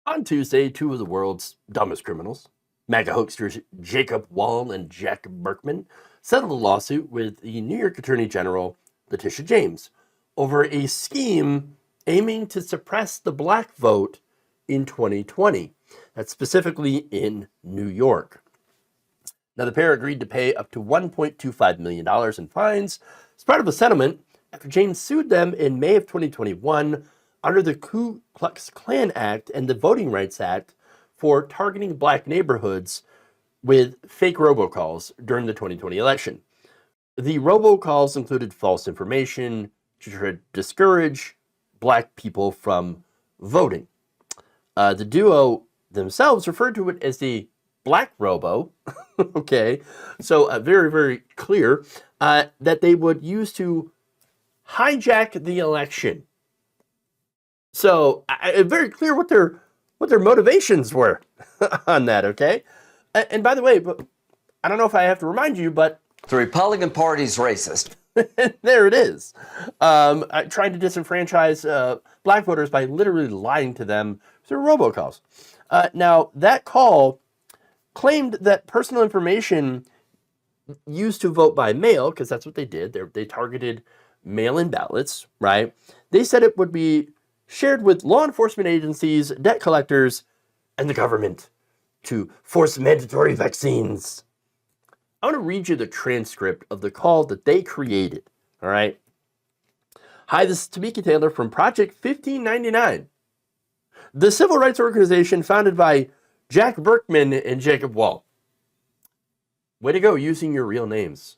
On Tuesday, two of the world's dumbest criminals, MAGA hoaxsters Jacob Wohl and Jack Burkman, settled a lawsuit with the New York Attorney General Letitia James over a scheme aiming to suppress the black vote in 2020. That's specifically in New York. Now, the pair agreed to pay up to $1.25 million in fines as part of a settlement after James sued them in May of 2021 under the Ku Klux Klan Act and the Voting Rights Act for targeting black neighborhoods with fake robocalls during the 2020 election. The robocalls included false information to try to discourage black people from voting. The duo themselves referred to it as the Black Robo, okay, so very, very clear that they would use to hijack the election. So very clear what their motivations were on that, okay? And by the way, but I don't know if I have to remind you, but the Republican Party's racist. There it is. Trying to disenfranchise black voters by literally lying to them through robocalls. Now, that call claimed that personal information used to vote by mail, because that's what they did. They targeted mail-in ballots, right? They said it would be shared with law enforcement agencies, debt collectors, and the government to force mandatory vaccines. I want to read you the transcript of the call that they created, all right? Hi, this is Tamika Taylor from Project 1599, the civil rights organization founded by Jack Burkman and Jacob Wohl. Way to go using your real names.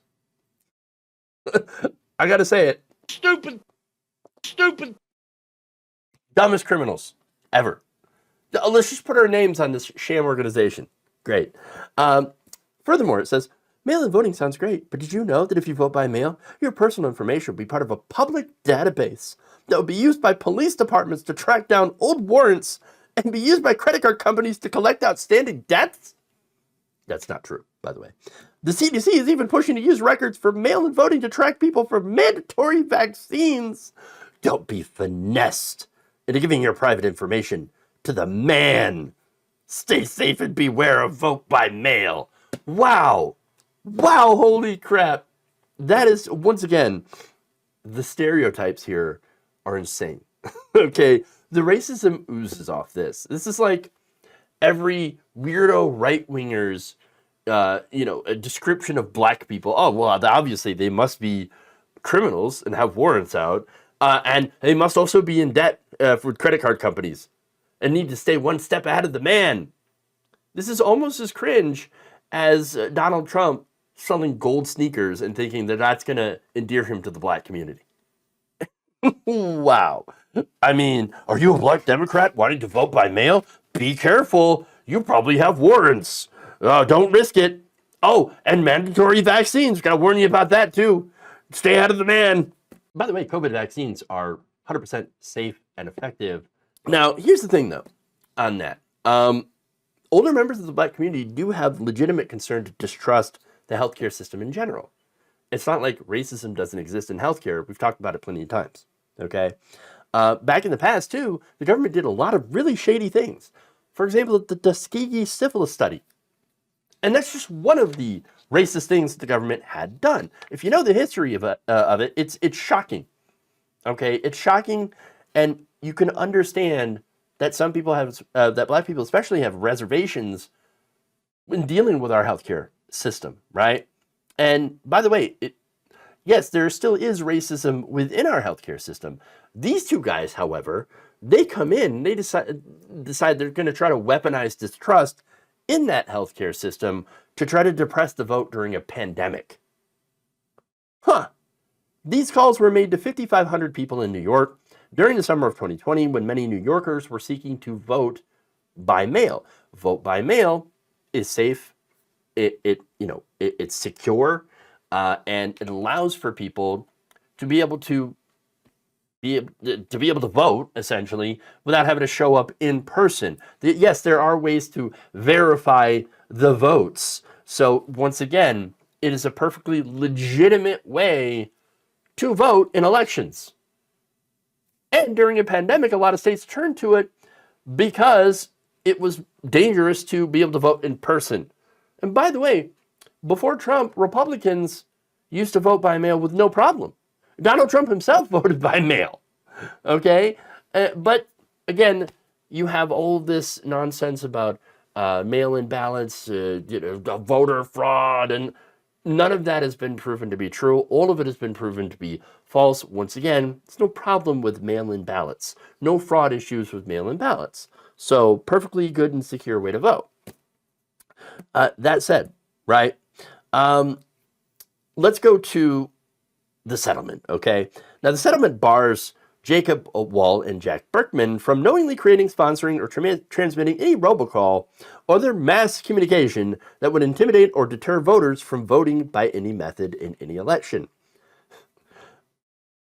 I got to say it. Stupid. Dumbest criminals ever. Let's just put our names on this sham organization. Great. Furthermore, it says, mail-in voting sounds great, but did you know that if you vote by mail, your personal information will be part of a public database that will be used by police departments to track down old warrants and be used by credit card companies to collect outstanding debts? That's not true, by the way. The CDC is even pushing to use records for mail-in voting to track people for mandatory vaccines. Don't be finessed into giving your private information to the man. Stay safe and beware of vote by mail. Wow, holy crap. That is, once again, the stereotypes here are insane. Okay, the racism oozes off this. This is like every weirdo right-winger's, a description of black people. Oh, well, obviously they must be criminals and have warrants out. And they must also be in debt for credit card companies and need to stay one step ahead of the man. This is almost as cringe as Donald Trump selling gold sneakers and thinking that that's going to endear him to the black community. Wow. I mean, are you a black Democrat wanting to vote by mail? Be careful. You probably have warrants. Don't risk it. Oh, and mandatory vaccines. Got to warn you about that too. Stay ahead of the man. By the way, COVID vaccines are 100% safe and effective. Now, here's the thing, though, on that. Older members of the black community do have legitimate concern to distrust the healthcare system in general. It's not like racism doesn't exist in healthcare. We've talked about it plenty of times, okay? Back in the past, too, the government did a lot of really shady things. For example, the Tuskegee syphilis study. And that's just one of the racist things that the government had done. If you know the history of it, it's shocking. Okay, it's shocking, and you can understand that some people have, that black people especially have reservations when dealing with our healthcare system, right? And by the way, yes, there still is racism within our healthcare system. These two guys, however, they come in, they decide they're going to try to weaponize distrust in that healthcare system to try to depress the vote during a pandemic. These calls were made to 5,500 people in New York during the summer of 2020 when many New Yorkers were seeking to vote by mail. Vote by mail is safe, it's secure, and it allows for people to be able to vote, essentially, without having to show up in person. Yes, there are ways to verify the votes. So once again, it is a perfectly legitimate way to vote in elections. And during a pandemic, a lot of states turned to it because it was dangerous to be able to vote in person. And by the way, before Trump, Republicans used to vote by mail with no problem. Donald Trump himself voted by mail. Okay? But again, you have all this nonsense about mail-in ballots, voter fraud, and none of that has been proven to be true. All of it has been proven to be false. Once again, there's no problem with mail-in ballots. No fraud issues with mail-in ballots. So perfectly good and secure way to vote. That said, right? Let's go to the settlement, okay? Now, the settlement bars Jacob Wohl and Jack Burkman from knowingly creating, sponsoring, or transmitting any robocall or other mass communication that would intimidate or deter voters from voting by any method in any election.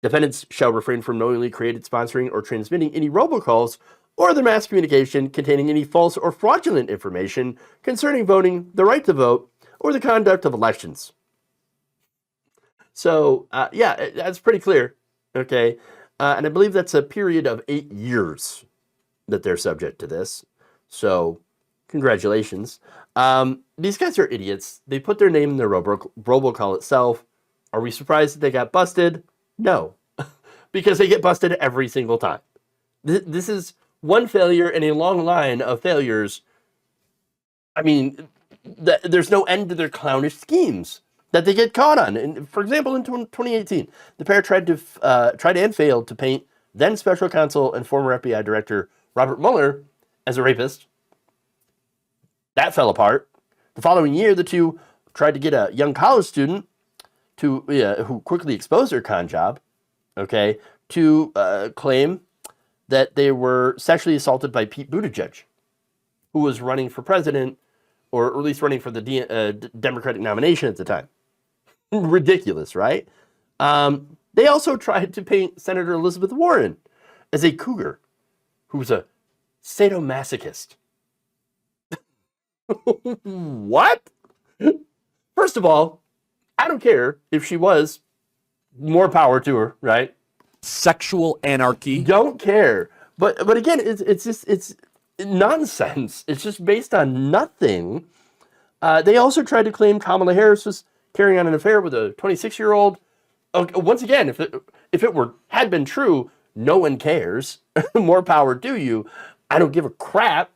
Defendants shall refrain from knowingly creating, sponsoring, or transmitting any robocalls or other mass communication containing any false or fraudulent information concerning voting, the right to vote, or the conduct of elections. So, yeah, that's pretty clear, okay? And I believe that's a period of 8 years that they're subject to this. So, congratulations. These guys are idiots. They put their name in their robocall itself. Are we surprised that they got busted? No, because they get busted every single time. This is one failure in a long line of failures. I mean, there's no end to their clownish schemes that they get caught on. And for example, in 2018, the pair tried and failed to paint then special counsel and former FBI director Robert Mueller as a rapist. That fell apart. The following year, the two tried to get a young college student who quickly exposed their con job, okay, to claim that they were sexually assaulted by Pete Buttigieg, who was running for president, or at least running for the Democratic nomination at the time. Ridiculous, right? They also tried to paint Senator Elizabeth Warren as a cougar who's a sadomasochist. What? First of all, I don't care if she was. More power to her, right? Sexual anarchy. Don't care. But again, it's nonsense. It's just based on nothing. They also tried to claim Kamala Harris was carrying on an affair with a 26-year-old. Once again, if it had been true, no one cares. More power to you. I don't give a crap.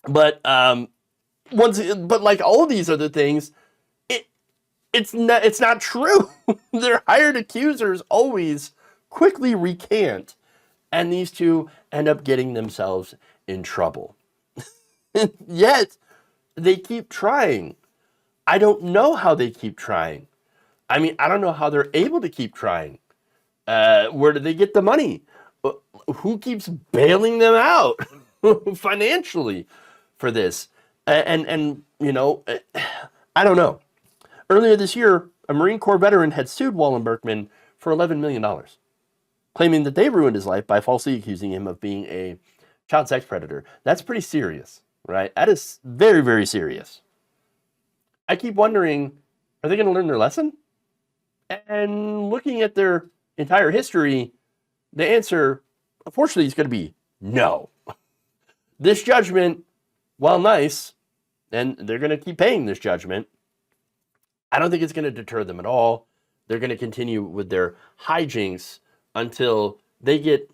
But like all these other things, it's not true. Their hired accusers always quickly recant, and these two end up getting themselves in trouble. Yet they keep trying. I don't know how they keep trying. I mean, I don't know how they're able to keep trying. Where do they get the money? Who keeps bailing them out financially for this? And you know, I don't know. Earlier this year, a Marine Corps veteran had sued Wohl and Burkman for $11 million, claiming that they ruined his life by falsely accusing him of being a child sex predator. That's pretty serious, right? That is very, very serious. I keep wondering, are they going to learn their lesson? And looking at their entire history, the answer, unfortunately, is going to be no. This judgment, while nice, and they're going to keep paying this judgment, I don't think it's going to deter them at all. They're going to continue with their hijinks until they get,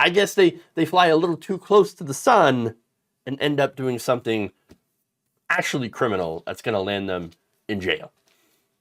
I guess they fly a little too close to the sun and end up doing something actually criminal that's going to land them in jail.